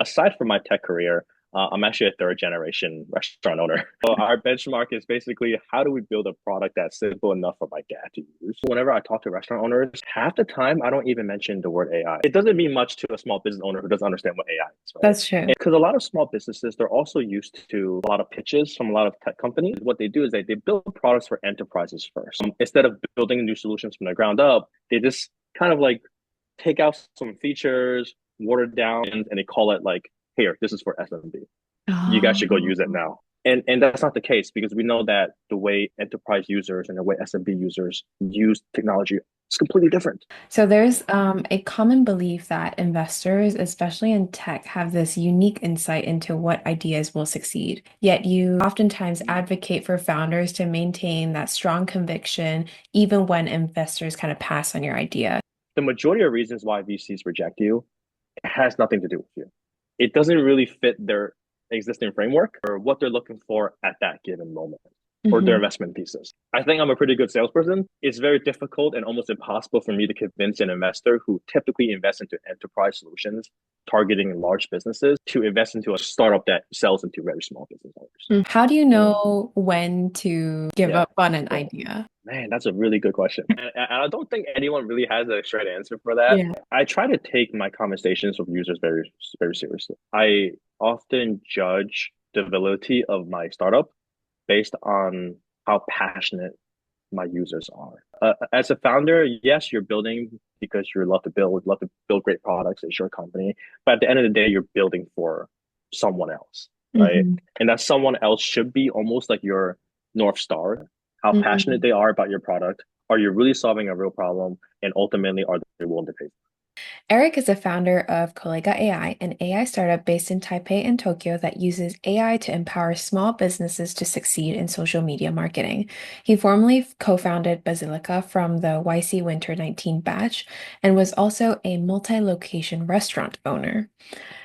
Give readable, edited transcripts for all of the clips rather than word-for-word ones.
aside from my tech career, I'm actually a third generation restaurant owner. So our benchmark is basically how do we build a product that's simple enough for my dad to use? Whenever I talk to restaurant owners, half the time I don't even mention the word AI. It doesn't mean much to a small business owner who doesn't understand what AI is, right? That's true. Because a lot of small businesses, they're also used to a lot of pitches from a lot of tech companies. What they do is they build products for enterprises first. Instead of building new solutions from the ground up, they just kind of like take out some features, water it down, and they call it like, here, this is for SMB. You guys should go use it Oh. now. And that's not the case because we know that the way enterprise users and the way SMB users use technology is completely different. So there's a common belief that investors, especially in tech, have this unique insight into what ideas will succeed. Yet you oftentimes advocate for founders to maintain that strong conviction, even when investors kind of pass on your idea. The majority of reasons why VCs reject you has nothing to do with you. It doesn't really fit their existing framework or what they're looking for at that given moment or their Mhm. investment thesis. I think I'm a pretty good salesperson. It's very difficult and almost impossible for me to convince an investor who typically invests into enterprise solutions targeting large businesses to invest into a startup that sells into very small business owners. How do you Mm, know when to give yeah. up on an So idea? man, that's a really good question. And I don't think anyone really has a straight answer for that. Yeah. I try to take my conversations with users very, very seriously. I often judge the validity of my startup based on how passionate my users are. As a founder, yes, you're building because you love to build great products. It's your company, but at the end of the day, you're building for someone else, right? Mhm. And that someone else should be almost like your North Star. How passionate Mhm. they are about your product. Are you really solving a real problem? And ultimately, are they willing to pay? Eric is the founder of Colega.ai, an AI startup based in Taipei and Tokyo that uses AI to empower small businesses to succeed in social media marketing. He formerly co-founded Basilica from the YC Winter 19 batch and was also a multi-location restaurant owner.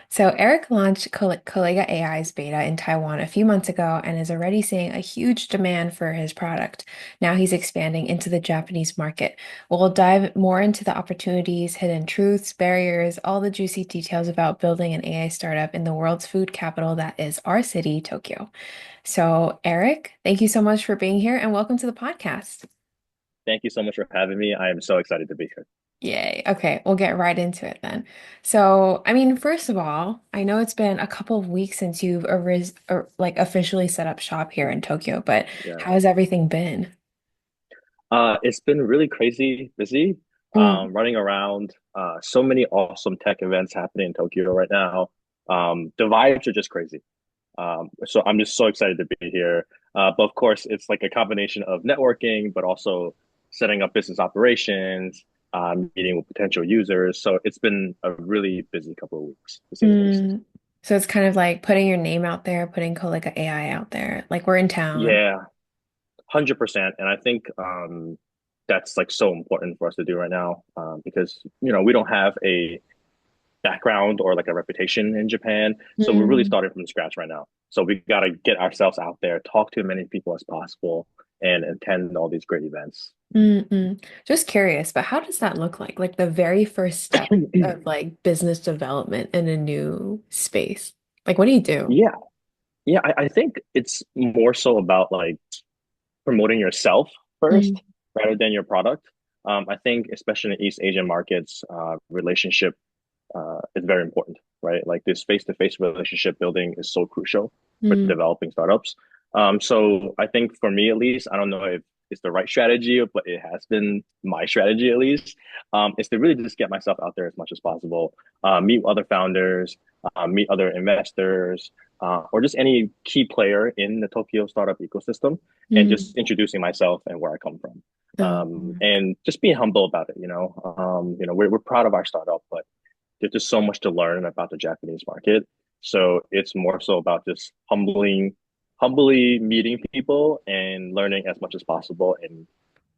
So Eric launched Colega AI's beta in Taiwan a few months ago and is already seeing a huge demand for his product. Now he's expanding into the Japanese market. We'll dive more into the opportunities, hidden truths, barriers, all the juicy details about building an AI startup in the world's food capital that is our city, Tokyo. So Eric, thank you so much for being here and welcome to the podcast. Thank you so much for having me. I am so excited to be here. Yay. Okay, we'll get right into it then. So, I mean, first of all, I know it's been a couple of weeks since you've like officially set up shop here in Tokyo, but Yeah. how has everything been? It's been really crazy busy, Mm, running around. So many awesome tech events happening in Tokyo right now. The vibes are just crazy. So I'm just so excited to be here. But of course, it's like a combination of networking, but also setting up business operations, meeting with potential users. So it's been a really busy couple of weeks, to say the least. mm. So it's kind of like putting your name out there, putting Colega AI out there. Like we're in town. Yeah, 100%. And I think that's like so important for us to do right now because, we don't have a background or like a reputation in Japan. So we're really Mm, starting from scratch right now. So we got to get ourselves out there, talk to as many people as possible, and attend all these great events. Just curious, but how does that look like? Like the very first step of like business development in a new space. Like what do you do? Yeah, yeah. I think it's more so about like promoting yourself first rather than your product. I think especially in East Asian markets, relationship is very important, right? Like this face-to-face relationship building is so crucial for Mm, developing startups. So I think for me at least, I don't know if it's the right strategy, but it has been my strategy at least, is to really just get myself out there as much as possible, meet other founders, meet other investors, or just any key player in the Tokyo startup ecosystem, and mm. just introducing myself and where I come from. Oh, And just being humble about it, we're proud of our startup, but there's just so much to learn about the Japanese market. So it's more so about just humbly meeting people and learning as much as possible and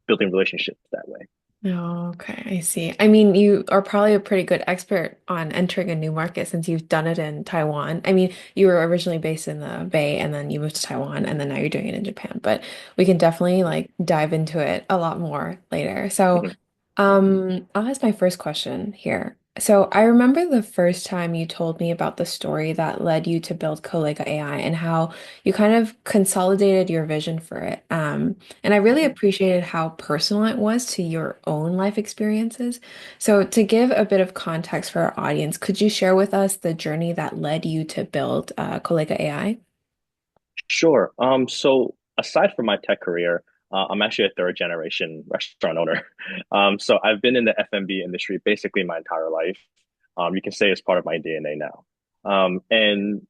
building relationships that way. oh, okay, I see. I mean, you are probably a pretty good expert on entering a new market since you've done it in Taiwan. I mean, you were originally based in the Bay and then you moved to Taiwan and then now you're doing it in Japan. But we can definitely like dive into it a lot more later. So, Mhm. Yeah. I'll ask my first question here. So I remember the first time you told me about the story that led you to build Colega.ai and how you kind of consolidated your vision for it. And I really Mhm. appreciated how personal it was to your own life experiences. So to give a bit of context for our audience, could you share with us the journey that led you to build Colega.ai? Sure. So aside from my tech career, I'm actually a third generation restaurant owner. So I've been in the F&B industry basically my entire life. You can say it's part of my DNA now. And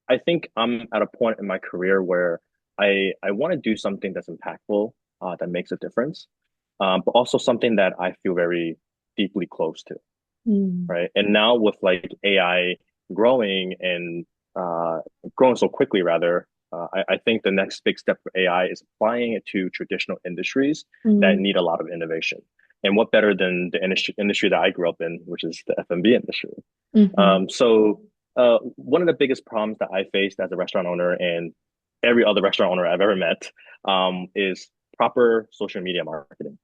I think I'm at a point in my career where I want to do something that's impactful, that makes a difference, but also something that I feel very deeply close to, Mm, right? And now with like AI growing and uh, growing so quickly, rather, I think the next big step for AI is applying it to traditional industries that mm, need a lot of innovation. And what better than the industry that I grew up in, which is the F&B industry. mhm, One of the biggest problems that I faced as a restaurant owner and every other restaurant owner I've ever met, is proper social media marketing.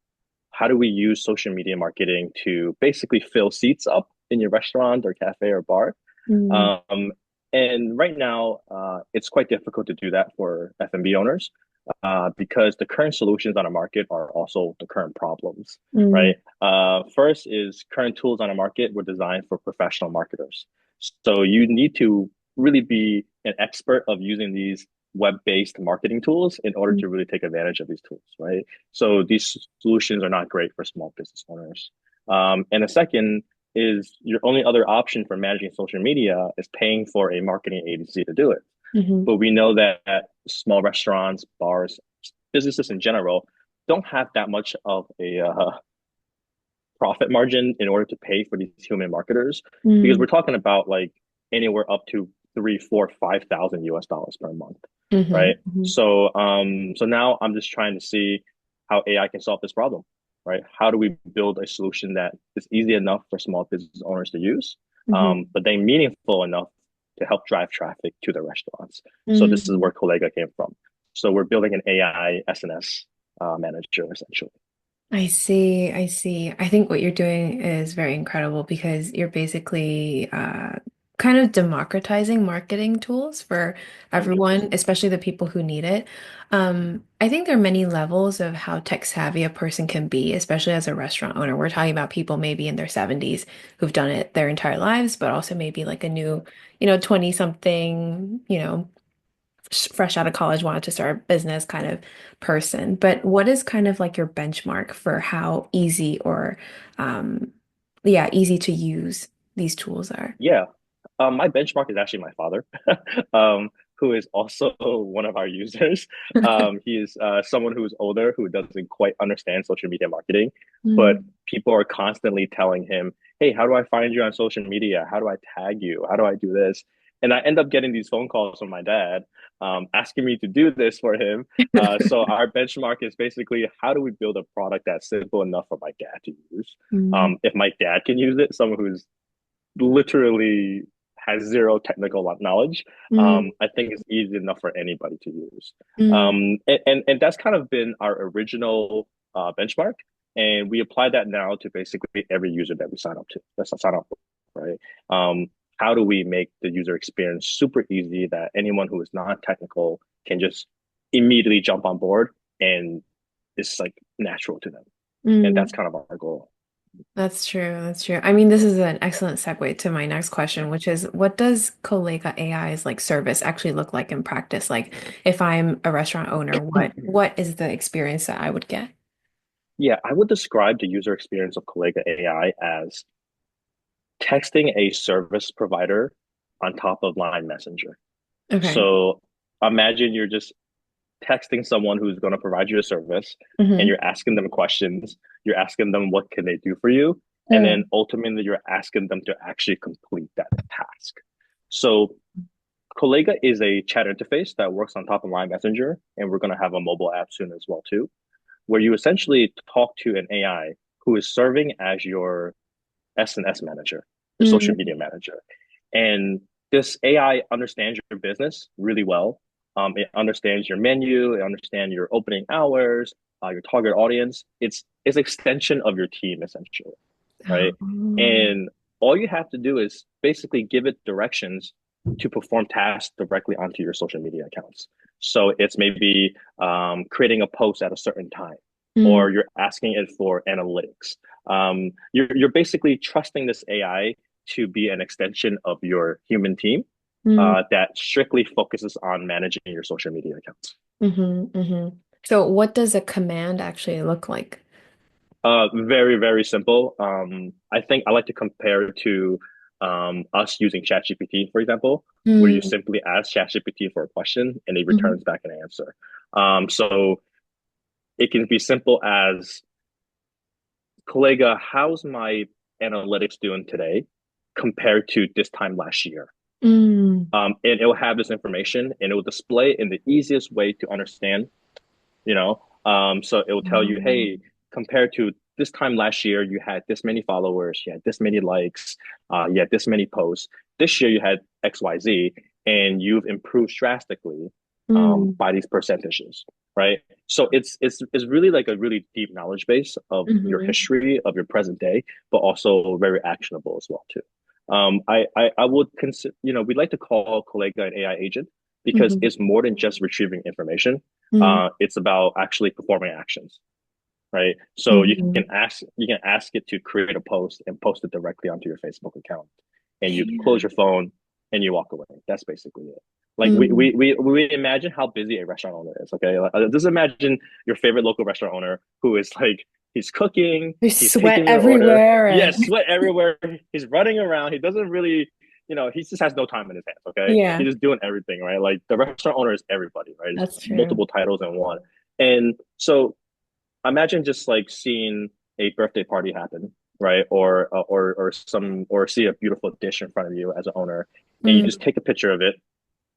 How do we use social media marketing to basically fill seats up in your restaurant or cafe or bar? mm, Um, and right now, it's quite difficult to do that for F&B owners, because the current solutions on the market are also the current problems, mm, right? First is current tools on the market were designed for professional marketers. So you need to really be an expert of using these web-based marketing tools in order mm, to really take advantage of these tools, right? So these solutions are not great for small business owners. And the second is your only other option for managing social media is paying for a marketing agency to do it. mhm, But we know that small restaurants, bars, businesses in general don't have that much of a profit margin in order to pay for these human marketers, because we're mm, talking about like anywhere up to three, four, 5,000 US dollars per month, mhm, right? mhm, So now I'm just trying to see how AI can solve this problem, right? How do we build a solution that is easy enough for small business owners to use, mhm, but then meaningful enough to help drive traffic to the restaurants? So this is mm. where Colega came from. So we're building an AI SNS manager essentially. I see. I see. I think what you're doing is very incredible because you're basically kind of democratizing marketing tools for everyone, 100%. especially the people who need it. I think there are many levels of how tech savvy a person can be, especially as a restaurant owner. We're talking about people maybe in their 70s who've done it their entire lives, but also maybe like a new, 20 something, fresh out of college wanted to start a business kind of person. But what is kind of like your benchmark for how easy or yeah, easy to use these tools are? Yeah. My benchmark is actually my father, who is also one of our users. He is someone who is older, who doesn't quite understand social media marketing, but Mm. people are constantly telling him, "Hey, how do I find you on social media? How do I tag you? How do I do this?" And I end up getting these phone calls from my dad, asking me to do this for him. So our benchmark is basically how do we build a product that's simple enough for my dad to use? Mm. If my dad can use it, someone who's literally has zero technical knowledge, Mm. I think it's easy enough for anybody to use. Mm. And that's kind of been our original benchmark. And we apply that now to basically every user that we sign up for, right? How do we make the user experience super easy that anyone who is not technical can just immediately jump on board and it's like natural to them. And that's Mm. kind of our goal. That's true. That's true. I mean, this is an excellent segue to my next question, which is what does Colega AI's like service actually look like in practice? Like if I'm a restaurant owner, what is the experience that I would get? Yeah, I would describe the user experience of Colega.ai as texting a service provider on top of Line Messenger. Okay. So imagine you're just texting someone who's going to provide you a service and Mm-hmm. you're asking them questions. You're asking them what can they do for you. And then ultimately you're asking them to actually complete that task. So Colega is a chat interface that works on top of Line Messenger, and we're going to have a mobile app soon as well too, where you essentially talk to an AI who is serving as your SNS manager, your social Mm-hmm. media manager. And this AI understands your business really well. It understands your menu, it understands your opening hours, your target audience. It's extension of your team essentially, right? Oh. And all you have to do is basically give it directions to perform tasks directly onto your social media accounts. So it's maybe creating a post at a certain time, Mm, or you're asking it for analytics. You're basically trusting this AI to be an extension of your human team mm, that strictly focuses on managing your social media accounts. So what does a command actually look like? Very, very simple. I think I like to compare it to us using ChatGPT, for example, where you Mm, simply ask ChatGPT for a question and it mhm, returns back an answer. So it can be simple as, Colega, how's my analytics doing today compared to this time last year? mm, And it will have this information and it will display in the easiest way to understand, so it will tell you, um, hey, compared to this time last year, you had this many followers, you had this many likes, you had this many posts. This year you had XYZ, and you've improved drastically mm, by these percentages, right? So it's really like a really deep knowledge base of your mhm, history, of your present day, but also very actionable as well too. I would consider, we like to call Colega an AI agent because mhm, it's more than just retrieving information. mm, It's about actually performing actions, right? So mhm. you can ask it to create a post and post it directly onto your Facebook account, and you close Damn. your phone and you walk away. That's basically it. Like Mm. we imagine how busy a restaurant owner is. Okay, like, just imagine your favorite local restaurant owner who is like he's cooking, There's he's sweat taking your order. everywhere and Yes, sweat everywhere. He's running around. He doesn't really, he just has no time in his hands. Okay, yeah, he's just doing everything, right? Like the restaurant owner is everybody, right? It's that's true. multiple titles in one. And so imagine just like seeing a birthday party happen, right? Or see a beautiful dish in front of you as an owner, and you just Mm, take a picture of it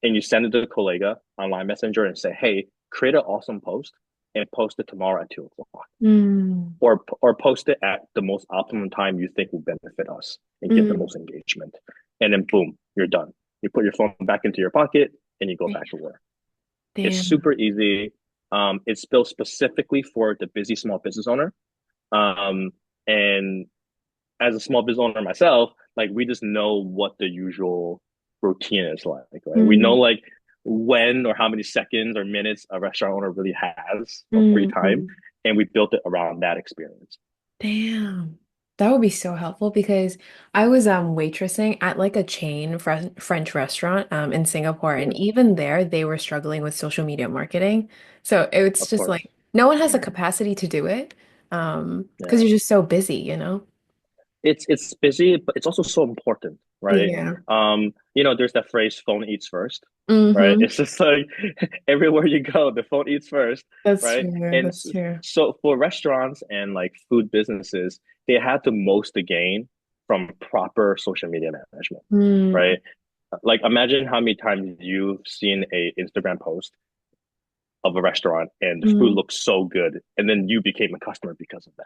and you send it to a Colega online messenger and say, hey, create an awesome post and post it tomorrow at 2 o'clock. mm, Or post it at the most optimum time you think will benefit us and get the mm. most engagement. And then boom, you're done. You put your phone back into your pocket and you go back to work. It's Damn. super easy. It's built specifically for the busy small business owner. Um, and as a small business owner myself, like we just know what the usual routine is like, right? We know Mm, like when or how many seconds or minutes a restaurant owner really has of free mm, time, mm. and we built it around that experience. Damn. That would be so helpful because I was waitressing at like a chain French restaurant in Singapore, and Yeah, even there they were struggling with social media marketing. So it's of just course. like no one has the capacity to do it because Yeah. you're just so busy, you know? It's busy, but it's also so important, right? Yeah. There's that phrase phone eats first, right? Mm-hmm. It's just like everywhere you go, the phone eats first, That's right? true. And That's true. so for restaurants and like food businesses, they have the most to gain from proper social media management, Mm, right? Like imagine how many times you've seen a Instagram post of a restaurant and the food mm, looks so good, and then you became a customer because of that,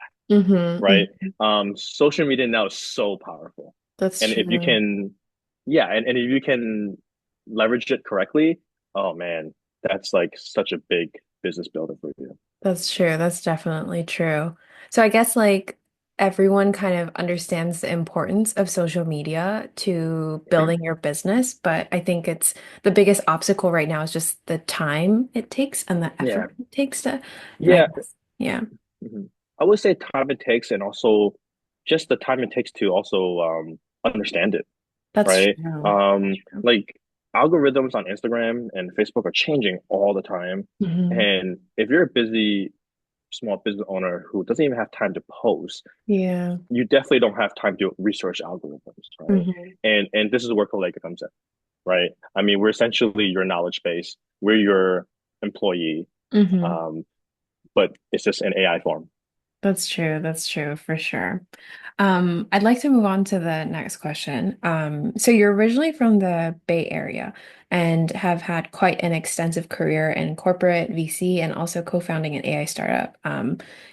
right? mm-hmm. Social media now is so powerful. That's And if you true. can, yeah, and if you can leverage it correctly, oh man, that's like such a big business builder for you. That's true. That's definitely true. So I guess like everyone kind of understands the importance of social media to building your business, but I think it's the biggest obstacle right now is just the time it takes and the Yeah. effort it takes to, I Yeah. guess. Yeah. Mhm. I would say time it takes and also just the time it takes to also understand it, That's right? true. True. Like algorithms on Instagram and Facebook are changing all the time. Hmm. And if you're a busy small business owner who doesn't even have time to post, Yeah. you definitely don't have time to research algorithms, right? Hmm. And this is where Colega comes in, right? I mean, we're essentially your knowledge base. We're your employee, Hmm. um, but it's just an AI form. That's true. That's true for sure. I'd like to move on to the next question. So you're originally from the Bay Area and have had quite an extensive career in corporate VC and also co-founding an AI startup.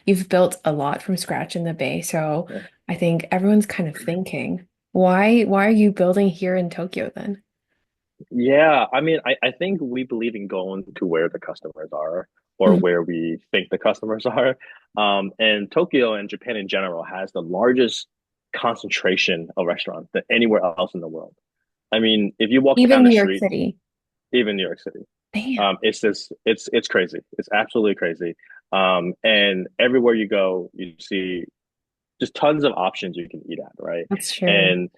You've built a lot from scratch in the Bay, so Yeah. I think everyone's kind of thinking, why are you building here in Tokyo then? Yeah, I mean, I think we believe in going to where the customers are or where we think the customers are. And Tokyo and Japan in general has the largest concentration of restaurants than anywhere else in the world. I mean, if you walk Even down the New York street, City. even New York City, Damn, it's just it's crazy. It's absolutely crazy. And everywhere you go, you see just tons of options you can eat at, right? that's true. And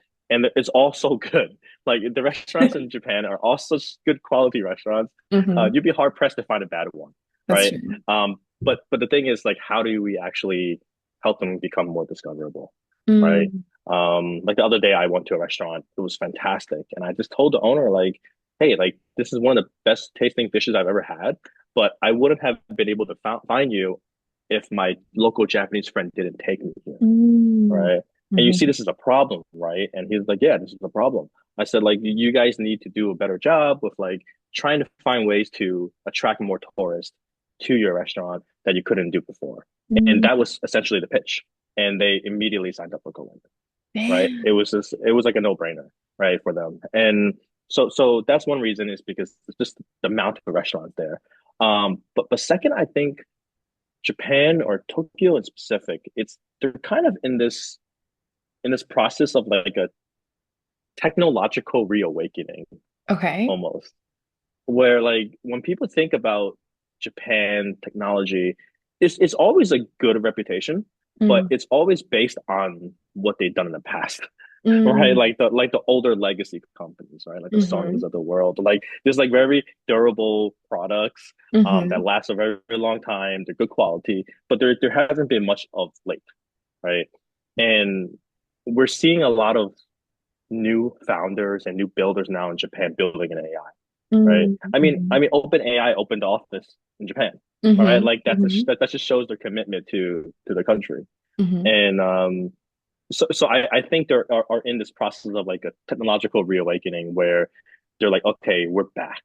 it's all so good. Like the restaurants in Japan are all such good quality restaurants. Hmm. You'd be hard pressed to find a bad one, That's right? true. But the thing is, like, how do we actually help them become more discoverable, right? Mm, Like the other day, I went to a restaurant. It was fantastic, and I just told the owner, like, "Hey, like this is one of the best tasting dishes I've ever had, but I wouldn't have been able to find you if my local Japanese friend didn't take me here." mm, Right. And you see hmm. this is a problem, right? And he's like, yeah, this is a problem. I said, like, you guys need to do a better job with like trying to find ways to attract more tourists to your restaurant that you couldn't do before. And Mm, that was essentially the pitch. And they immediately signed up for Colega, right? damn. It was like a no-brainer, right, for them. And so that's one reason is because it's just the amount of restaurants there. But second, I think Japan or Tokyo in specific, it's they're kind of in this process of like a technological reawakening Okay. almost, where like when people think about Japan technology, it's always a good reputation, but Mm, it's always based on what they've done in the past. Right, mm, like the older legacy companies, right, like the Sonys hmm, of the world, like there's like very durable products that hmm. last a very, very long time. They're good quality, but there hasn't been much of late, right? And we're seeing a lot of new founders and new builders now in Japan building an AI, right? Mm, hmm. I mean, OpenAI opened the office in Japan, right? Hmm. Like Hmm. that just shows their commitment to the country. Hmm. And so I think they are in this process of like a technological reawakening where they're like, okay, we're back,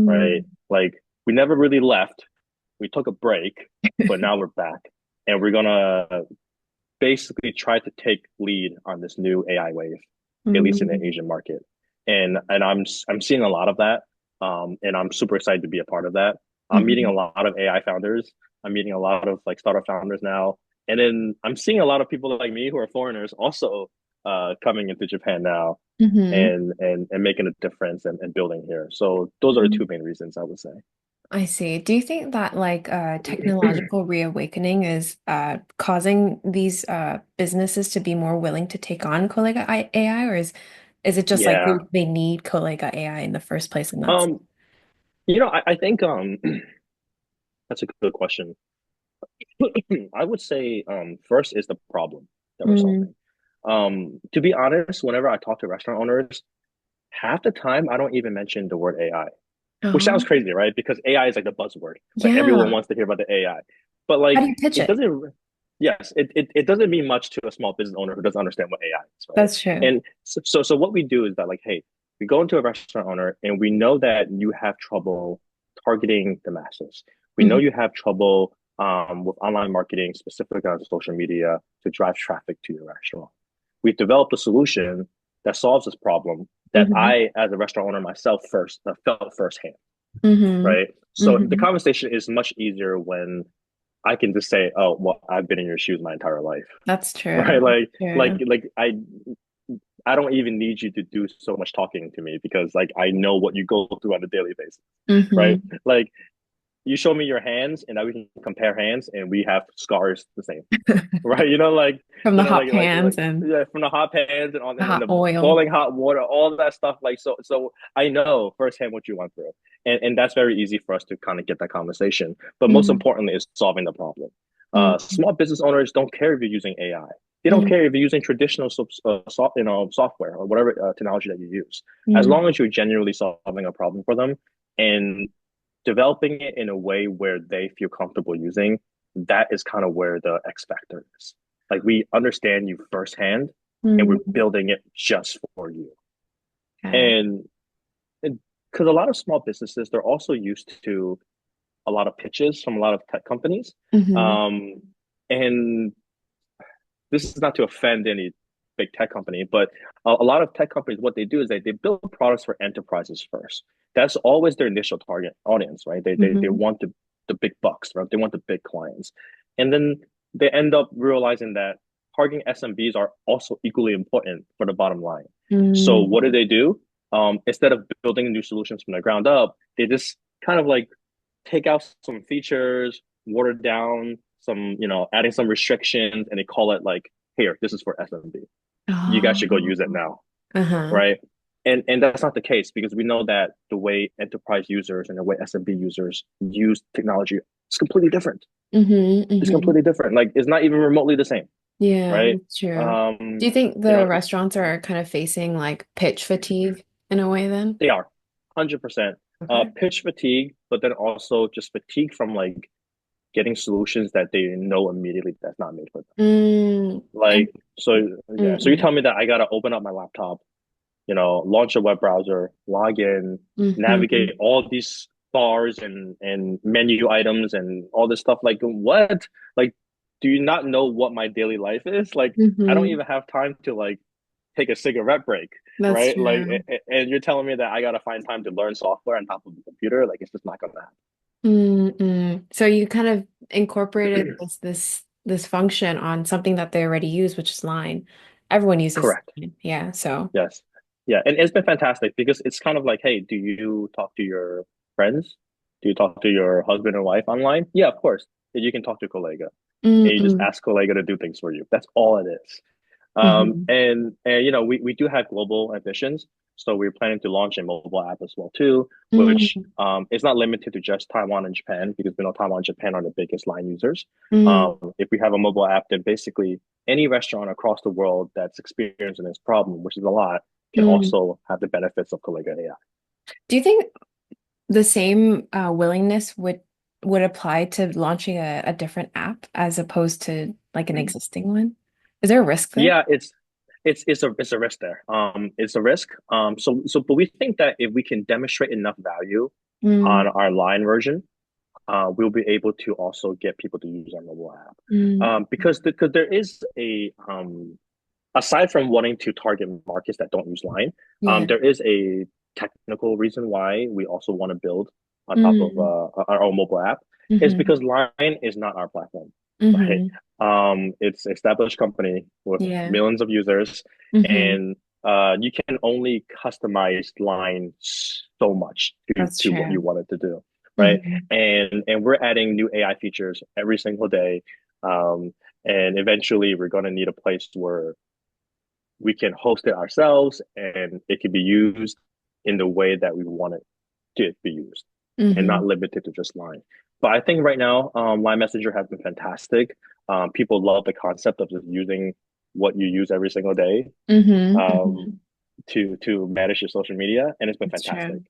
right? Mm. Like we never really left. We took a break, but now we're back. And we're gonna basically try to take lead on this new AI wave, at least in the Mm, Asian market. And I'm seeing a lot of that. And I'm super excited to be a part of that. I'm meeting a hmm. lot of AI founders. I'm meeting a lot of like startup founders now. And then I'm seeing a lot of people like me who are foreigners also coming into Japan now Hmm. and making a difference and building here. So those are the two main reasons I would say. I see. Do you think that like technological reawakening is causing these businesses to be more willing to take on AI, or is it just like Yeah. they need Colega AI in the first place and that's Um, I think that's a good question. I would say first is the problem that we're mm. solving. To be honest, whenever I talk to restaurant owners, half the time I don't even mention the word AI, which sounds Oh, crazy, right? Because AI is like the buzzword. Like everyone yeah. wants to hear about the AI. But How like do you pitch it it? doesn't yes, it doesn't mean much to a small business owner who doesn't understand what AI is, right? That's true. And so what we do is that like, hey, we go into a restaurant owner and we know that you have trouble targeting the masses. We know Hmm. you have trouble with online marketing, specifically on social media, to drive traffic to your restaurant. We've developed a solution that solves this problem that Hmm. I, as a restaurant owner myself, first felt firsthand, Hmm. right? So the Hmm. conversation is much easier when I can just say, "Oh, well, I've been in your shoes my entire life," That's true. right? True. Like I don't even need you to do so much talking to me because like I know what you go through on a daily basis, right? Hmm. Like you show me your hands, and now we can compare hands, and we have scars the same, right? From the hot Like pans and yeah, from the hot pans and on the and hot the oil. boiling hot water, all that stuff. Like so, I know firsthand what you went through, and that's very easy for us to kind of get that conversation. But most Hmm. importantly, is solving the problem. Hmm. Small business owners don't care if you're using AI. They don't care if you're using traditional software or whatever technology that you use. As Hmm. long as you're genuinely solving a problem for them and developing it in a way where they feel comfortable using, that is kind of where the X factor is. Like we understand you firsthand and we're Hmm. building it just for you. Okay. And because a lot of small businesses, they're also used to a lot of pitches from a lot of tech companies. Hmm. Um, and this is not to offend any big tech company, but a lot of tech companies, what they do is they build products for enterprises first. That's always their initial target audience, right? They Hmm. want the big bucks, right? They want the big clients. And then they end up realizing that targeting SMBs are also equally important for the bottom line. So Mm. what do? Instead of building new solutions from the ground up, they just kind of like take out some features, water down some, adding some restrictions, and they call it like, here, this is for SMB. You guys should go use it Oh. now, Uh-huh. right? And that's not the case because we know that the way enterprise users and the way SMB users use technology is completely different. Mm-hmm, It's mm-hmm. completely different. Like it's not even remotely the same, Yeah, right? that's true. Do Um, you think you the know, restaurants are kind of facing like pitch fatigue in a way then? they are 100% Okay. pitch fatigue, but then also just fatigue from like getting solutions that they know immediately that's not made for them. Mm, and Like, so yeah, so you mm-mm, tell me that I gotta open up my laptop, launch a web browser, log in, mm-hmm. navigate all these bars and menu items and all this stuff. Like, what? Like, do you not know what my daily life is? Like, I don't Mm-hmm. even have time to like take a cigarette break, That's right? Like, true. and you're telling me that I gotta find time to learn software on top of the computer? Like, it's just not gonna Mm-mm. So you kind of incorporated this function on something that they already use, which is line. Everyone uses Correct. line. Yeah, so Yes. Yeah. And it's been fantastic because it's kind of like, hey, do you talk to your friends? Do you talk to your husband and wife online? Yeah, of course. And you can talk to Colega and you just mm-mm. ask Colega to do things for you. That's all it is. Mm-hmm. And we do have global ambitions. So we're planning to launch a mobile app as well too, which Mm-hmm. is not limited to just Taiwan and Japan because we know Taiwan and Japan are the biggest line users. Mm-hmm. If we have a mobile app, then basically any restaurant across the world that's experiencing this problem, which is a lot, can Mm-hmm. also have the benefits of Colega.ai. Do you think the same willingness would apply to launching a different app as opposed to like an existing one? Is there a risk there? Yeah, it's a risk there. It's a risk. But we think that if we can demonstrate enough value on Mm, our line version, we'll be able to also get people to use our mobile app. mm, Because there is aside from wanting to target markets that don't use line, yeah. there is a technical reason why we also want to build on top of Mm, our own mobile app. Is mm-hmm, because line is not our platform, right? mm-hmm. It's an established company with Yeah, millions of users, mm-hmm. and you can only customize line so much That's to what you true. want it to do, right? Mm-hmm. And we're adding new AI features every single day. Um, and eventually we're going to need a place where we can host it ourselves and it can be used in the way that we want it to be used and Mm-hmm. not limited to just line. But I think right now, Line Messenger has been fantastic. People love the concept of just using what you use every single day Mm-hmm. um, Mm-hmm. to manage your social media, and it's been That's fantastic. true.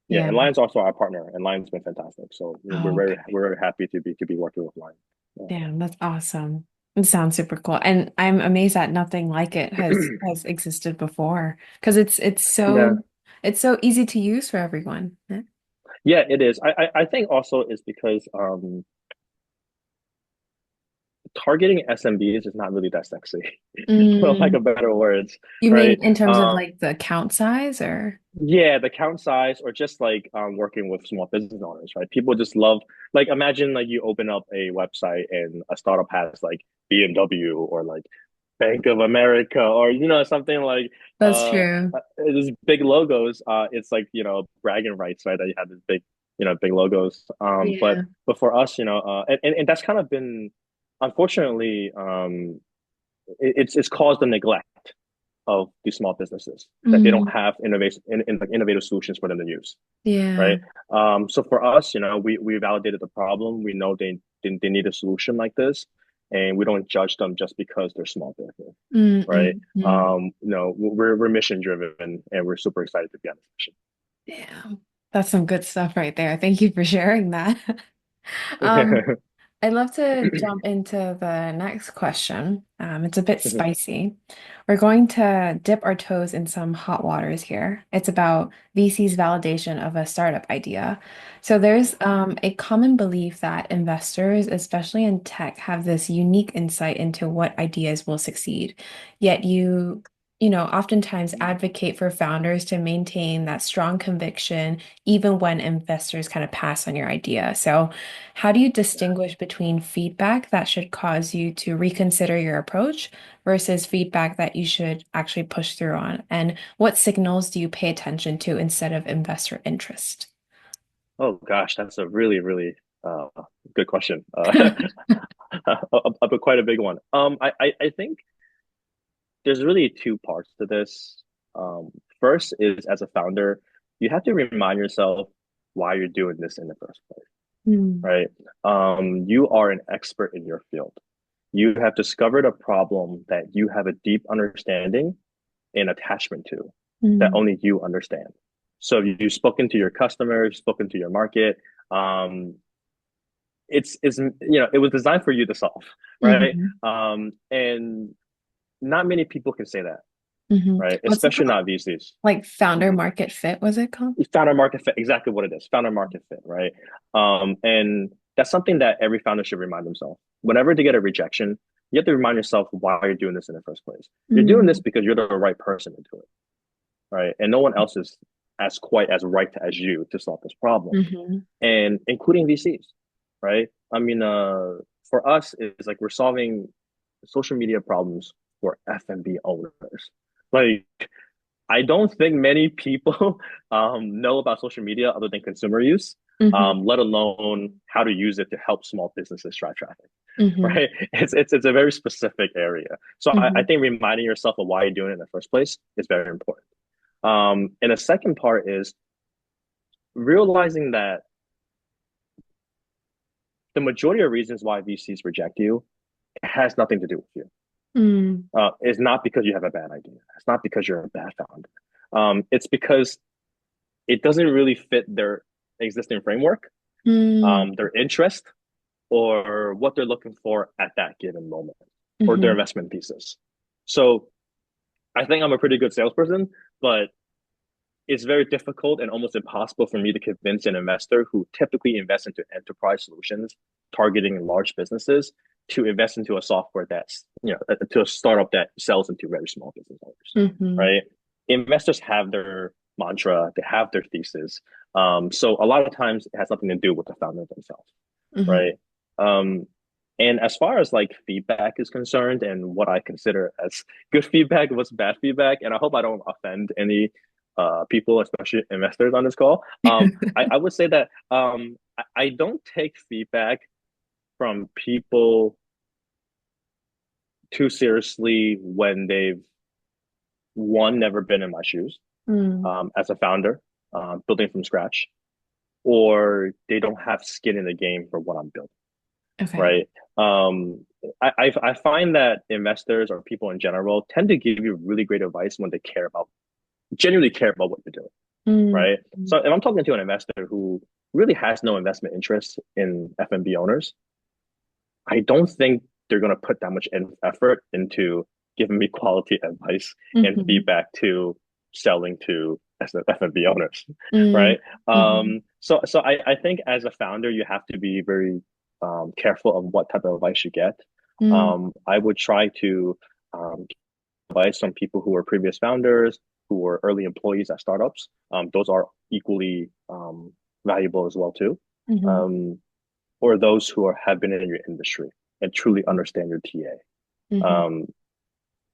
Yeah, Yeah. and Line's also our partner, and Line's been fantastic. So Oh, okay. we're very happy to be working with Line. Yeah. Damn, that's awesome. It sounds super cool. And I'm amazed that nothing like it has existed before because Yeah, it's so easy to use for everyone. Yeah. yeah, it is. I think also is because targeting SMBs is not really that sexy, for lack Mm, of better words, you right? mean in terms of like the account size or? Yeah, the count size or just like working with small business owners, right? People just love like imagine like you open up a website and a startup has like BMW or like Bank of America or something like That's true. these big logos. It's like bragging rights, right? That you have this big logos. But Yeah. for us, and that's kind of been unfortunately it's caused the neglect of these small businesses that they don't Mm, have innovative solutions for them to use, yeah. right? So for us, we validated the problem. We know they need a solution like this, and we don't judge them just because they're small business, Mm, right? mm, mm. We're mission driven, and we're super excited to be on this mission. Yeah. That's some good stuff right there. Thank you for sharing that. Um, I'd love to jump into the next question. It's a bit spicy. We're going to dip our toes in some hot waters here. It's about VC's validation of a startup idea. So there's a common belief that investors, especially in tech, have this unique insight into what ideas will succeed. Yet oftentimes advocate for founders to maintain that strong conviction, even when investors kind of pass on your idea. So, how do you distinguish between feedback that should cause you to reconsider your approach versus feedback that you should actually push through on? And what signals do you pay attention to instead of investor interest? Oh gosh, that's a really, really uh, good question. Quite a big one. I think there's really two parts to this. First is as a founder, you have to remind yourself why you're doing this in the first place, Mm, right? You are an expert in your field. You have discovered a problem that you have a deep understanding and attachment to that mm, only you understand. So you've spoken to your customers, spoken to your market. Um, it was designed for you to solve, right? mhm, And not many people can say that, mhm. right? What's it Especially called? not VCs. Like founder Mhm. market fit, was it called? Founder market fit, exactly what it is. Founder market fit, right? And that's something that every founder should remind themselves. Whenever they get a rejection, you have to remind yourself why you're doing this in the first place. You're doing this Mm, because you're the right person to do it, right? And no one else is as quite as right as you to solve this problem, mhm, and including VCs, right? I mean, for us, it's like we're solving social media problems for F&B owners. Like, I don't think many people know about social media other than consumer use, mhm, let alone how to use it to help small businesses drive traffic. mhm, Right? It's a very specific area. So I mhm, think reminding yourself of why you're doing it in the first place is very important. And the second part is realizing that the majority of reasons why VCs reject you has nothing to do with you. mm, It's not because you have a bad idea. It's not because you're a bad founder. It's because it doesn't really fit their existing framework, mm, their interest, or what they're looking for at that given moment, or their mhm, investment thesis. So I think I'm a pretty good salesperson, but it's very difficult and almost impossible for me to convince an investor who typically invests into enterprise solutions targeting large businesses to invest into a software that's, to a startup that sells into very small business owners, mhm, right? Investors have their mantra, they have their thesis. So a lot of times it has nothing to do with the founder themselves, mhm, right? Um, and as far as like feedback is concerned and what I consider as good feedback, what's bad feedback, and I hope I don't offend any people, especially investors on this call. I would say that I don't take feedback from people too seriously when they've one never been in my shoes mm, as a founder, building from scratch, or they don't have skin in the game for what I'm building. okay. Right? I find that investors or people in general tend to give you really great advice when they genuinely care about what you're doing, Mm, right? So if I'm talking to an investor who really has no investment interest in F&B owners, I don't think they're going to put that much effort into giving me quality advice and mhm, feedback to selling to F&B owners, mm, right? mhm, So I think as a founder, you have to be very careful of what type of advice you get. mm, I would try to get advice from people who were previous founders, who were early employees at startups. Those are equally valuable as well too. mhm, Um, or those who have been in your industry and truly understand your TA. mhm,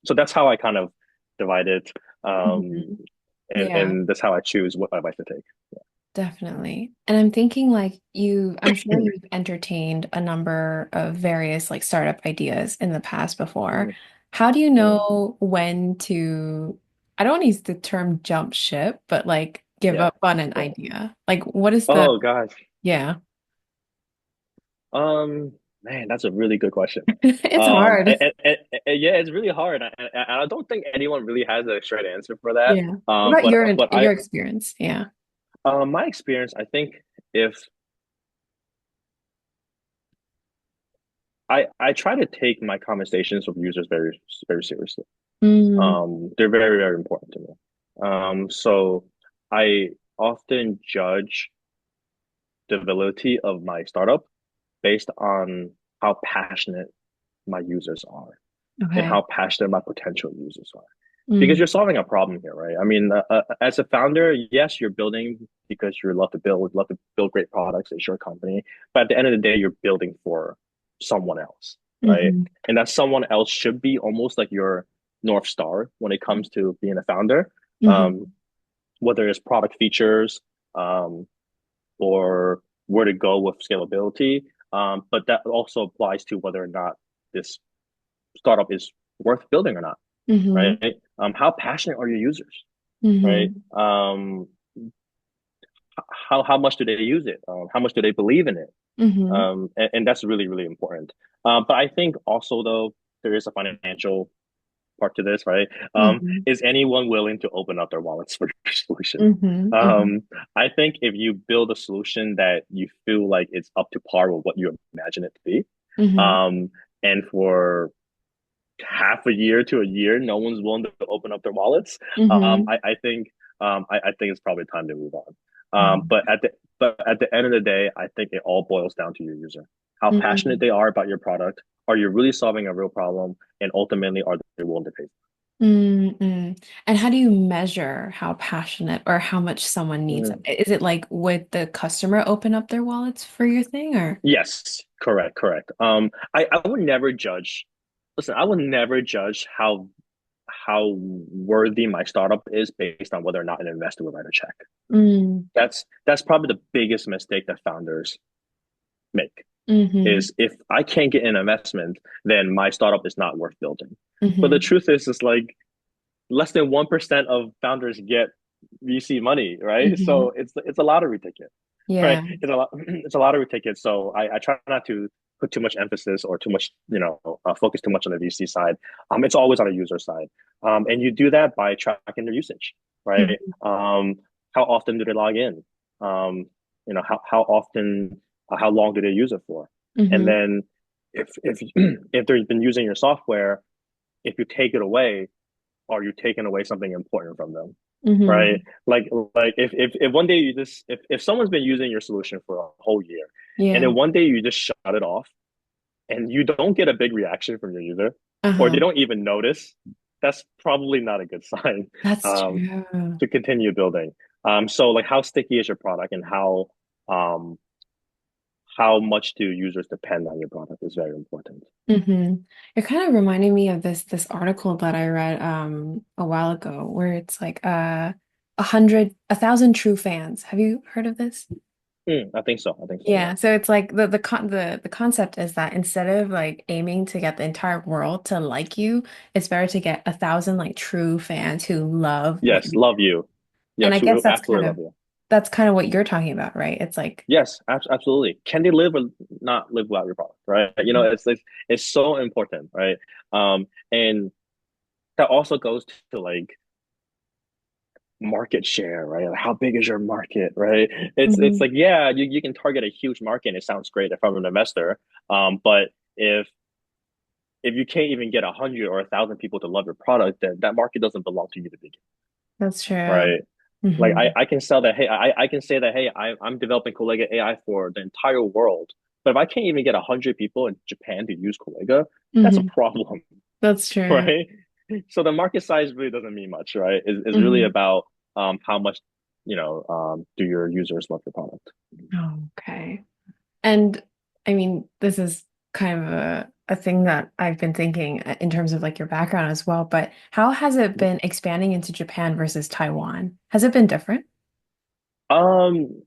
So that's how I kind of divide it. mhm. Yeah. And that's how I choose what advice to take. Definitely. And I'm thinking like I'm sure you've entertained a number of various like startup ideas in the past before. Mm, How do you mm, know when to, I don't want to use the term jump ship, but like give yeah, up on an yeah. idea? Like what is the, Oh gosh. yeah. Man, that's a really good question. It's hard. Yeah, it's really hard. And I don't think anyone really has a straight answer for that. Yeah. What about But your experience? Yeah. my experience, I think if I try to take my conversations with users very, very seriously. Mm, They're very, very important to me. So I often judge the validity of my startup based on how passionate my users are and okay. how passionate my potential users are. because Mm, you're solving a problem here, right? I mean, as a founder, yes, you're building because you love to build great products. It's your company, but at the end of the day, you're building for someone else, right? hmm And that someone else should be almost like your North Star when it comes to being a founder. Um, hmm whether it's product features, um, or where to go with scalability. But that also applies to whether or not this startup is worth building or not, hmm right? How passionate are your users, right? hmm How much do they use it? How much do they believe in it? hmm And that's really, really important. But I think also though there is a financial part to this, right? hmm Is anyone willing to open up their wallets for your solution? hmm hmm Um, I think if you build a solution that you feel like it's up to par with what you imagine it to be, hmm um, and for half a year to a year, no one's willing to open up their wallets. hmm I think it's probably time to move on. Wow. But at the end of the day, I think it all boils down to your user, how passionate Mm, they are about your product. Are you really solving a real problem? And ultimately, are they willing to pay? mm, mm. And how do you measure how passionate or how much someone needs it? Mm. Is it like would the customer open up their wallets for your thing or? Yes, correct, correct. I would never judge. Listen, I would never judge how worthy my startup is based on whether or not an investor would write a check. Mm, That's probably the biggest mistake that founders make hmm is if I can't get an investment, then my startup is not worth building. But the hmm truth is like less than 1% of founders get VC money, right? hmm So it's a lottery ticket, right? Yeah. It's a lottery ticket. So I try not to put too much emphasis or too much, focus too much on the VC side. It's always on the user side. And you do that by tracking their usage, right? hmm How often do they log in? Um, how often, how long do they use it for? And hmm then if if they've been using your software, if you take it away, are you taking away something important from them? Right? hmm Like if one day you just if someone's been using your solution for a whole year and Yeah. then one day you just shut it off and you don't get a big reaction from your user or they Uh-huh. don't even notice, that's probably not a good sign That's um, true. to continue building. So like how sticky is your product and um, how much do users depend on your product is very important. hmm You're kind of reminding me of this article that I read a while ago where it's like 1,000 true fans. Have you heard of this? I think so. I think so. Yeah. Yeah, so it's like the concept is that instead of like aiming to get the entire world to like you, it's better to get 1,000 like true fans who love what Yes. you Love do. you. And I Yes. guess We absolutely love you. that's kind of what you're talking about, right? It's like Yes, absolutely. Can they live or not live without your product, right? It's so important, right? And that also goes to like market share, right? Like, how big is your market, right? It's Mhm, like yeah, you can target a huge market and it sounds great if I'm an investor. But if you can't even get 100 or 1,000 people to love your product, then that market doesn't belong to you to begin, that's true. right? Like hmm I can sell that, hey, I can say that, hey, I'm developing Colega AI for the entire world. But if I can't even get 100 people in Japan to use Colega, that's a hmm problem, That's true. right? So the market size really doesn't mean much, right? It's really hmm about how much, do your users love your product. Okay. And I mean, this is kind of a thing that I've been thinking in terms of like your background as well, but how has it been expanding into Japan versus Taiwan? Has it been different? Um,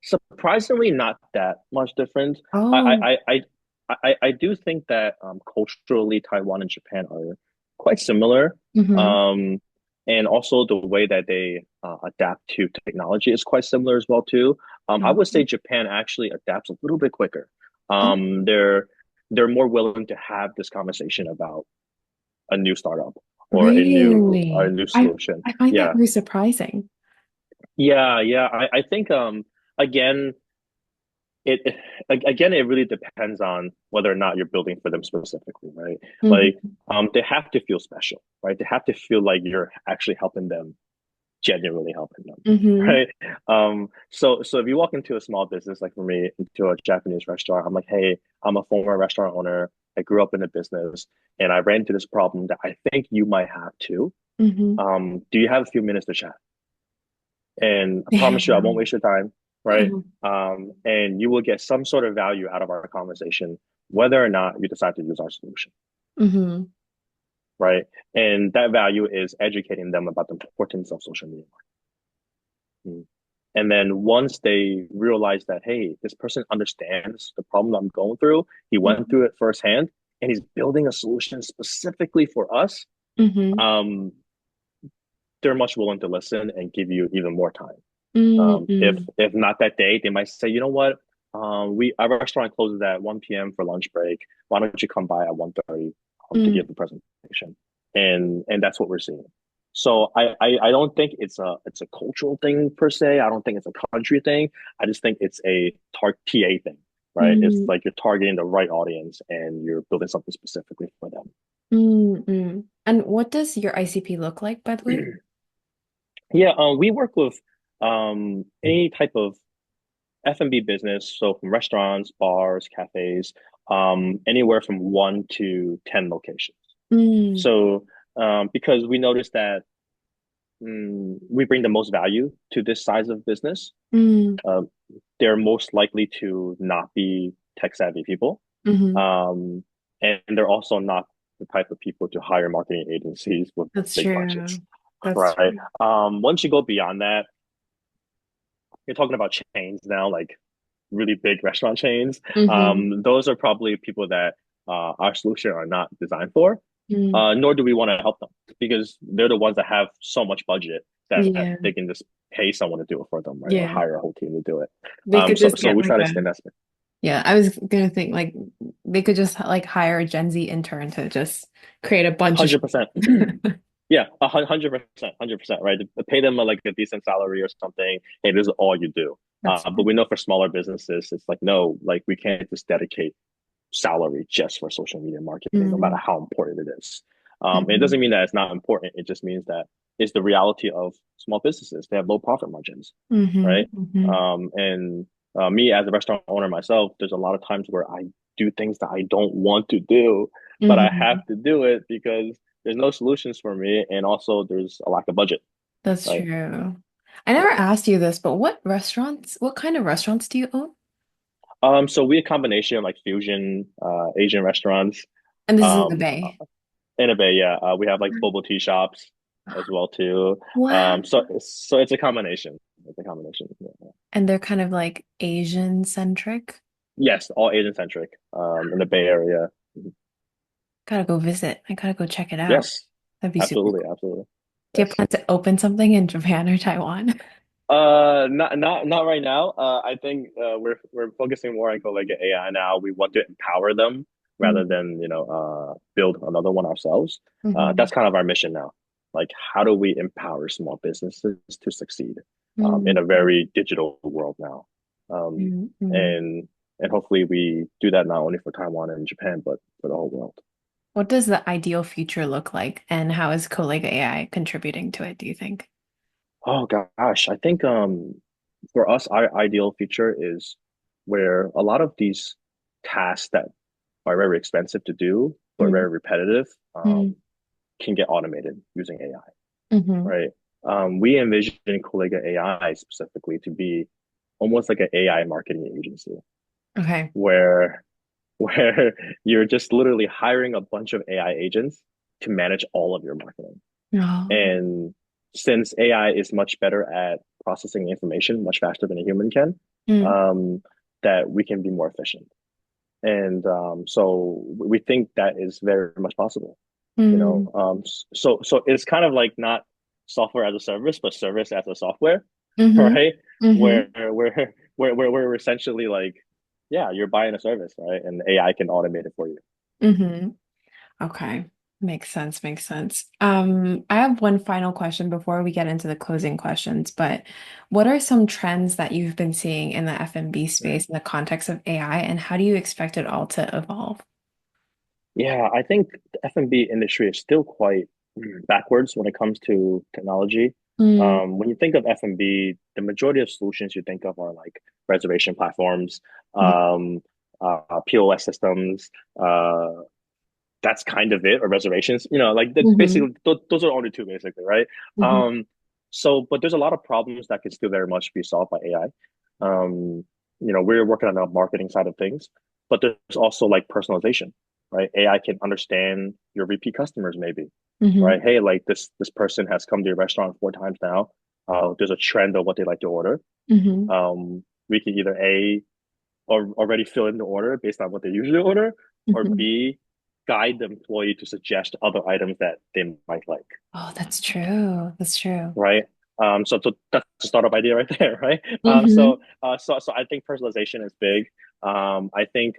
Surprisingly, not that much different. Oh, I do think that culturally, Taiwan and Japan are quite similar. hmm Um, and also the way that they adapt to technology is quite similar as well too. I would say Japan actually adapts a little bit quicker. Oh, They're more willing to have this conversation about a new startup or a really? new I solution. I find that Yeah, very surprising. yeah. I think again it again it really depends on whether or not you're building for them specifically, right? Like hmm they have to feel special, right? They have to feel like you're actually helping them, genuinely helping them, hmm right? So if you walk into a small business like for me, into a Japanese restaurant, I'm like, hey, I'm a former restaurant owner. I grew up in the business and I ran into this problem that I think you might have too. Mm-hmm. Do you have a few minutes to chat? And I promise you, I won't Damn. waste your time, right? And you will get some sort of value out of our conversation, whether or not you decide to use our solution, Mm-hmm. right? And that value is educating them about the importance of social media marketing. And then once they realize that, hey, this person understands the problem I'm going through, he went through it firsthand, and he's building a solution specifically for us, Mm-hmm. um, they're much willing to listen and give you even more time. If Mm-hmm. not that day, they might say, you know what, we our restaurant closes at 1 p.m. for lunch break. Why don't you come by at 1:30 to Mm. give the presentation? And that's what we're seeing. So I don't think it's a cultural thing per se. I don't think it's a country thing. I just think it's a TA thing, right? It's Mm. like you're targeting the right audience and you're building something specifically for them. Mm-hmm. And what does your ICP look like, by the way? Yeah, we work with any type of F&B business, so from restaurants, bars, cafes, anywhere from 1 to 10 locations. Mm. So because we noticed that we bring the most value to this size of business, Mm. uh, they're most likely to not be tech savvy people. Mm-hmm. Um, and they're also not the type of people to hire marketing agencies with That's big budgets, true. That's right? true. Once you go beyond that, you're talking about chains now, like really big restaurant chains. Mm-hmm. Those are probably people that our solution are not designed for, Mm. nor do we want to help them because they're the ones that have so much budget that Yeah. they can just pay someone to do it for them, right? Or Yeah. hire a whole team to do it. They could just So get we like try to a, stay in that space. yeah, I was gonna think like they could just like hire a Gen Z intern to just create a bunch of 100%. Yeah, 100%, 100%, right? To pay them like a decent salary or something. Hey, this is all you do. That's But we know for smaller businesses, it's like, no, like we can't just dedicate salary just for social media marketing, no matter mm, how important it is. It mm, doesn't mean that it's not important. It just means that it's the reality of small businesses. They have low profit margins, mm-hmm, right? mm-hmm, And me as a restaurant owner myself, there's a lot of times where I do things that I don't want to do, but I mm-hmm. have to do it because there's no solutions for me, and also there's a lack of budget, That's right? true. I never Yeah. asked you this, but what kind of restaurants do you own? So we a combination of like fusion, Asian restaurants, And this is in the um, Bay. in a Bay, yeah. We have like bubble tea shops as well too. Wow. So it's a combination. It's a combination. Yeah. And they're kind of like Asian centric. Yes, all Asian centric. In the Bay Area. Gotta go visit. I gotta go check it out. Yes, That'd be super absolutely, cool. absolutely. Do you have Yes. plans to open something in Japan or Taiwan? Not right now. I think we're focusing more on Colega.ai now. We want to empower them rather Mm. than build another one ourselves. Mm-hmm. That's kind of our mission now. Like, how do we empower small businesses to succeed in a Mm-hmm. very digital world now? Um, Mm-hmm. and and hopefully we do that not only for Taiwan and Japan, but for the whole world. What does the ideal future look like, and how is Colega AI contributing to it, do you think? Oh gosh, I think for us, our ideal future is where a lot of these tasks that are very expensive to do but Mm. very repetitive Mm. can get automated using AI, Mm-hmm. right? We envision Colega AI specifically to be almost like an AI marketing agency Okay. where where you're just literally hiring a bunch of AI agents to manage all of your marketing. Oh. And since AI is much better at processing information much faster than a human can, Mm. um, that we can be more efficient. And so we think that is very much possible. You Mm. know, so it's kind of like not software as a service, but service as a software, Mm-hmm. right? Mm-hmm. Where we're essentially like, yeah, you're buying a service, right? And AI can automate it for you. Mm-hmm. Okay. Makes sense. Makes sense. I have one final question before we get into the closing questions, but what are some trends that you've been seeing in the F&B space in the context of AI, and how do you expect it all to evolve? Yeah, I think the F&B industry is still quite backwards when it comes to technology. Mm. When you think of F&B, the majority of solutions you think of are like reservation platforms, Mm. POS systems, uh, that's kind of it, or reservations. Like that's Hmm. basically those are only two basically, right? Hmm. Um, but there's a lot of problems that can still very much be solved by AI. We're working on the marketing side of things, but there's also like personalization, right? AI can understand your repeat customers, maybe, Hmm. right? Hey, like this person has come to your restaurant 4 times now. There's a trend of what they like to order. Hmm. We can either A, or already fill in the order based on what they usually order, or Hmm. B, guide the employee to suggest other items that they might like, Oh, that's true. That's true. right? So that's a startup idea right there, right? Hmm. So I think personalization is big. I think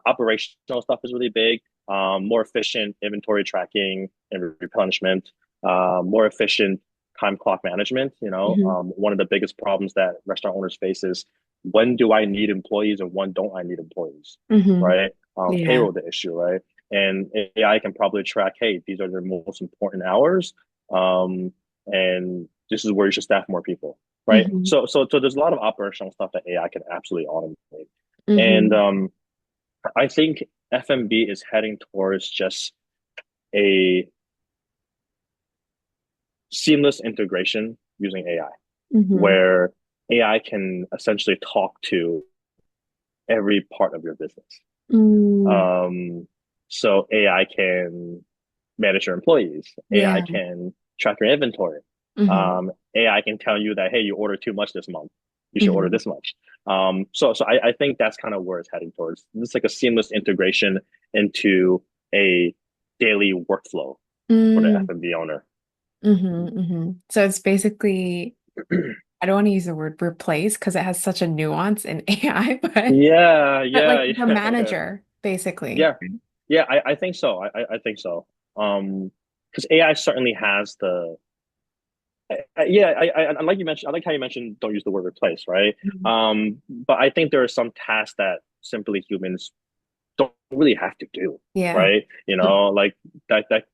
operational stuff is really big. More efficient inventory tracking and replenishment, more efficient time clock management. Hmm. One of the biggest problems that restaurant owners face is when do I need employees and when don't I need employees, Hmm. right? Yeah. Payroll the issue, right? And AI can probably track, hey, these are the most important hours. Um, and this is where you should staff more people, right? Hmm. So there's a lot of operational stuff that AI can absolutely automate, and Hmm. I think FMB is heading towards just a seamless integration using AI, Hmm. where AI can essentially talk to every part of your business. Mm. Um, so AI can manage your employees. AI Yeah. can track your inventory. Hmm. AI can tell you that, hey, you ordered too much this month. You should order Hmm. this much. So I think that's kind of where it's heading towards. It's like a seamless integration into a daily workflow for the Mm. F&B owner. Hmm. Hmm. So it's basically, I don't want to use the word replace because it has such a nuance in AI, Yeah, but yeah, like the yeah, yeah, manager, basically. yeah, yeah. I think so. I think so. Because AI certainly has the yeah, I like you mentioned. I like how you mentioned don't use the word replace, right? Mhm. But I think there are some tasks that simply humans don't really have to do, Yeah. right? Like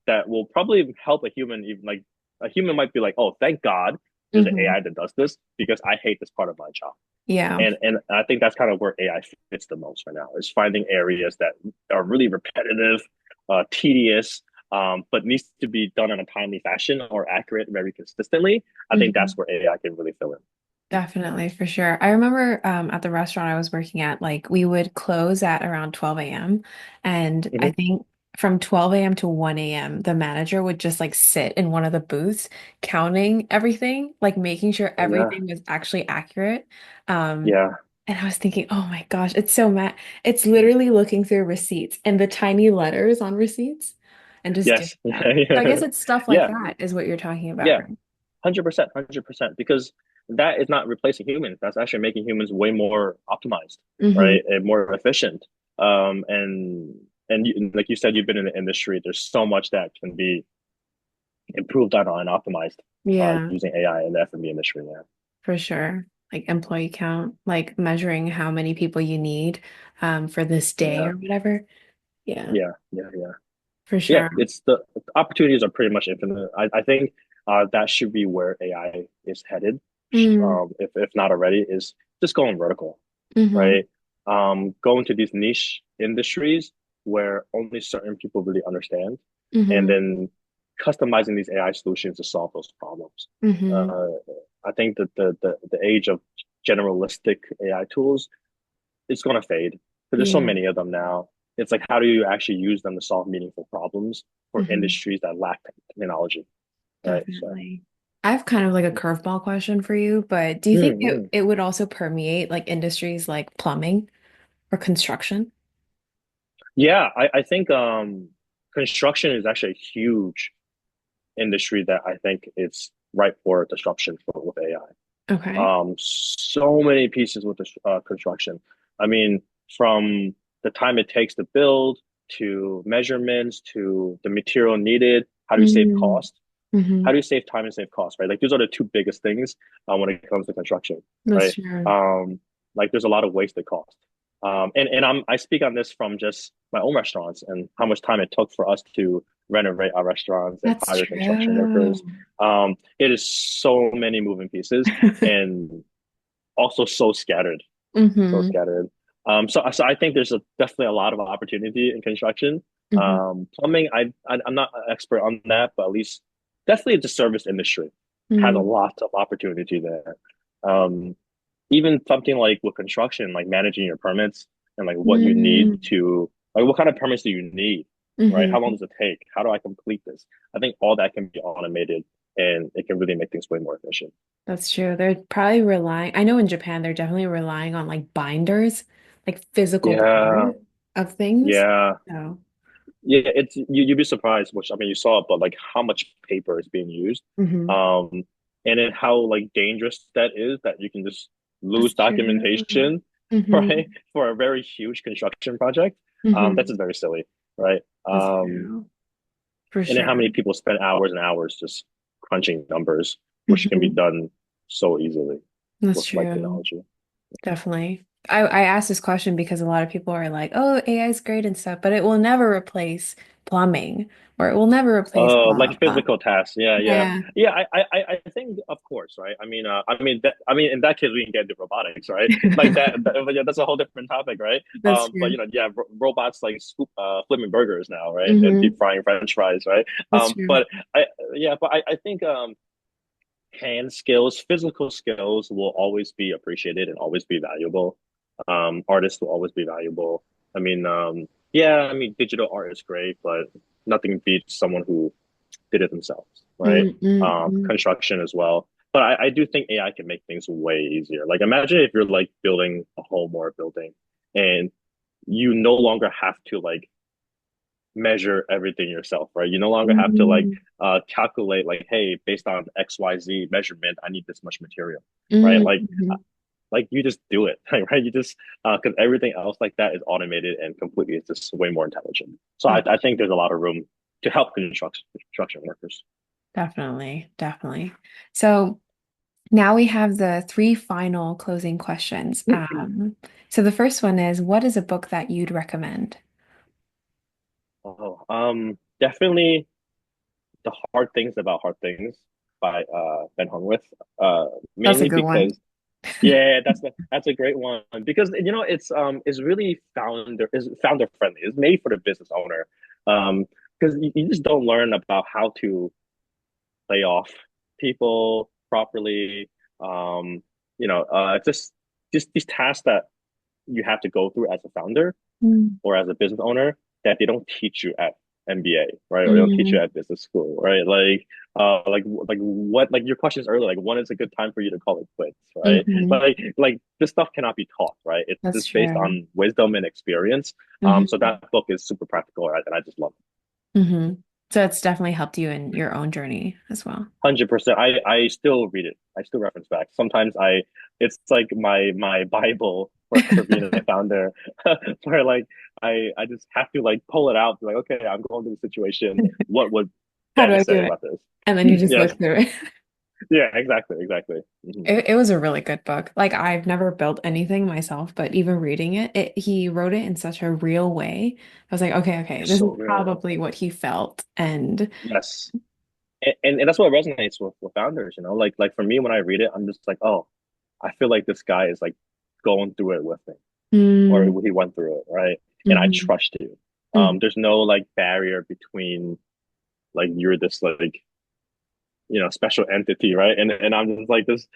that will probably help a human. Even like a human might be like, oh, thank God there's an Hmm. AI that does this because I hate this part of my job. Yeah. And I think that's kind of where AI fits the most right now is finding areas that are really repetitive, tedious, but needs to be done in a timely fashion or accurate very consistently. I think Hmm. that's where AI can really fill in. Definitely, for sure. I remember at the restaurant I was working at, like we would close at around 12 a.m. And I Hmm. think from 12 a.m. to 1 a.m., the manager would just like sit in one of the booths counting everything, like making sure Oh yeah, everything was actually accurate. Um, yeah, and I was thinking, oh my gosh, it's so mad. It's literally looking through receipts and the tiny letters on receipts and just doing yes, that. So I yeah, guess it's stuff like yeah, that is what you're talking about, yeah, right? 100%, 100%, because that is not replacing humans. That's actually making humans way more optimized, Mm-hmm. right, and more efficient. And like you said, you've been in the industry. There's so much that can be improved on and optimized Yeah. using AI in the F&B industry. Yeah, For sure. Like employee count, like measuring how many people you need for this day yeah, or whatever. Yeah, yeah. for Yeah, sure. it's the opportunities are pretty much infinite. I think that should be where AI is headed, Mm, if not already, is just going vertical, mm-hmm, right? Go into these niche industries where only certain people really understand, and mm-hmm, then customizing these AI solutions to solve those problems. mm-hmm. Uh, I think that the age of generalistic AI tools is going to fade because there's so Yeah, many of them now. It's like how do you actually use them to solve meaningful problems for mm-hmm. industries that lack technology, right? So, Definitely. I have kind of like a curveball question for you, but do you think mm-hmm. it would also permeate like industries like plumbing or construction? Yeah, I think construction is actually a huge industry that I think it's ripe for disruption with Okay. AI. So many pieces with this construction. I mean, from the time it takes to build to measurements to the material needed, how do you save Mm-hmm. cost? Mm-hmm. How do you save time and save cost, right? Like those are the two biggest things when it comes to construction, That's right? true. Like there's a lot of wasted cost. And I speak on this from just my own restaurants and how much time it took for us to renovate our restaurants and That's hire construction workers. true. It is so many moving pieces and also so scattered, so Mm-hmm. scattered. So I think there's definitely a lot of opportunity in construction. Hmm. Plumbing, I'm not an expert on that, but at least definitely the service industry has a Hmm. lot of opportunity there. Um, Even something like with construction, like managing your permits and like what you need Hmm. to, like what kind of permits do you need, right? How long Hmm. does it take? How do I complete this? I think all that can be automated and it can really make things way more efficient. That's true. They're probably relying, I know in Japan, they're definitely relying on like binders, like physical Yeah, binders of things. yeah. So, Yeah, it's you'd be surprised, which I mean you saw it, but like how much paper is being used. hmm. Um, and then how like dangerous that is that you can just lose That's true. documentation, Hmm. right? For a very huge construction project. That's Hmm. just very silly, right? That's true. For And then how sure. many people spend hours and hours just crunching numbers, which can be Hmm. done so easily That's with like true. technology. Definitely. I asked this question because a lot of people are like, oh, AI is great and stuff, but it will never replace plumbing or it will never replace blah, blah, Like blah. physical tasks. Yeah, yeah, Yeah. yeah. I think, of course, right? I mean, in that case, we can get into robotics, right? Like but yeah, that's a whole different topic, right? That's But true. yeah, robots like flipping burgers now, right? And deep Hmm. frying French fries, right? That's true. But I think hand skills, physical skills will always be appreciated and always be valuable. Artists will always be valuable. I mean, yeah, I mean, digital art is great, but nothing beats someone who did it themselves, right? Mm-mm-mm. Construction as well. But I do think AI can make things way easier. Like imagine if you're like building a home or a building and you no longer have to like measure everything yourself, right? You no longer have to like Mm. calculate like, hey, based on XYZ measurement, I need this much material, right? Mm-hmm. Like you just do it, right? You just because everything else like that is automated and completely it's just way more intelligent. So I think there's a lot of room to help construction workers. Definitely, definitely. So now we have the three final closing questions. So the first one is, what is a book that you'd recommend? Definitely the hard things about hard things by Ben Hongwith. That's a Mainly good one. because yeah, that's a great one because you know it's really founder friendly. It's made for the business owner. Because you just don't learn about how to lay off people properly. Um, just these tasks that you have to go through as a founder Mm. or as a business owner that they don't teach you at MBA, right? Or they don't teach you Mm. at business school, right? Like what like your questions earlier, like when is a good time for you to call it quits, right? Hmm. Like this stuff cannot be taught, right? It's That's just based true. on wisdom and experience. So Hmm. that book is super practical, right? And I just love it. Hmm. So it's definitely helped you in your own journey as well. 100%. I still read it. I still reference back. Sometimes it's like my Bible for being a founder, where like I just have to like pull it out. Like, okay, I'm going through the situation. What would How do Ben I do say it? about this? And then you just Yes. look through it. Yeah, exactly. Hmm. It was a really good book. Like I've never built anything myself, but even reading he wrote it in such a real way. I was like, okay, okay, It's this is so real. probably what he felt. And Yes. And that's what resonates with founders, you know? Like for me when I read it, I'm just like, oh, I feel like this guy is like going through it with me. Or mm, he went through it, right? And I hmm. trust you. Hmm. There's no like barrier between like you're this like special entity, right? And I'm just like this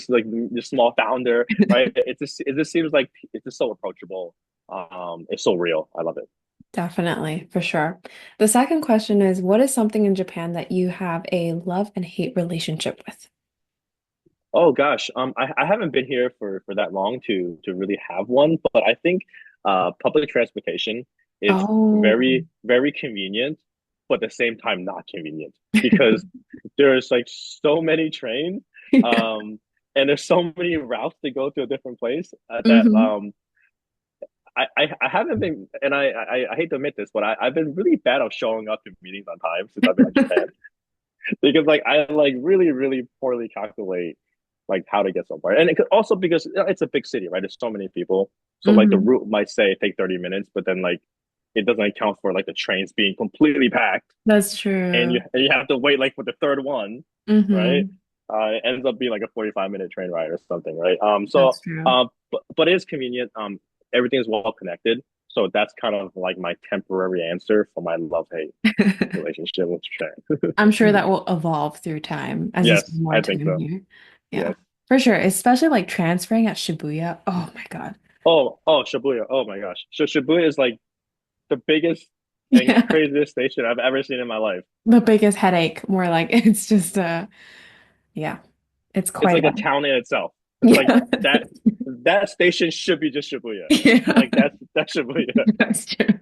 like this small founder, right? It just seems like it's just so approachable. It's so real. I love it. Definitely, for sure. The second question is, what is something in Japan that you have a love and hate relationship with? Oh gosh, I haven't been here for that long to really have one, but I think public transportation is Oh. very convenient, but at the same time not convenient because there's like so many trains, Yeah. um, and there's so many routes to go to a different place that Hmm. I haven't been, and I hate to admit this, but I've been really bad at showing up to meetings on time since I've been in Japan because like I like really poorly calculate like how to get somewhere, and also because it's a big city, right? There's so many people, so like the Hmm. route might say take 30 minutes, but then like it doesn't account for like the trains being completely packed, That's and true. you have to wait like for the third one, right? Hmm. It ends up being like a 45-minute train ride or something, right? That's true. But it is convenient. Everything is well connected, So that's kind of like my temporary answer for my love-hate relationship with I'm sure Shane. that will evolve through time as you spend Yes, more I think time so. here. Yeah, Yes. for sure. Especially like transferring at Shibuya. Oh my God. Oh, Shibuya. Oh my gosh. So Shibuya is like the biggest and Yeah. craziest station I've ever seen in my life. The biggest headache, more like it's just yeah, it's It's quite like a town in itself. It's like yeah. that station should be just Shibuya. Yeah, Like that's Shibuya. that's true.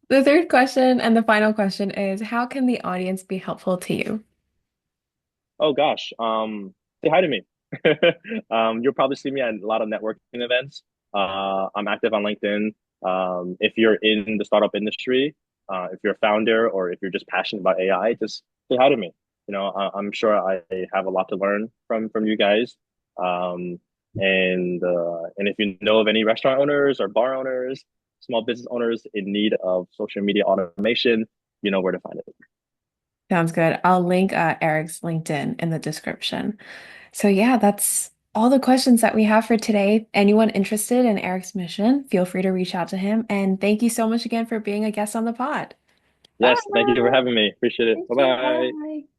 The third question and the final question is, how can the audience be helpful to you? Oh gosh. Say hi to me. You'll probably see me at a lot of networking events. I'm active on LinkedIn. If you're in the startup industry, if you're a founder or if you're just passionate about AI, just say hi to me. I'm sure I have a lot to learn from you guys. Um, and if you know of any restaurant owners or bar owners, small business owners in need of social media automation, you know where to find it. Sounds good. I'll link Eric's LinkedIn in the description. So yeah, that's all the questions that we have for today. Anyone interested in Eric's mission, feel free to reach out to him. And thank you so much again for being a guest on the pod. Bye. Yes, thank you for having me. Appreciate it. Thank Bye you. bye. Bye.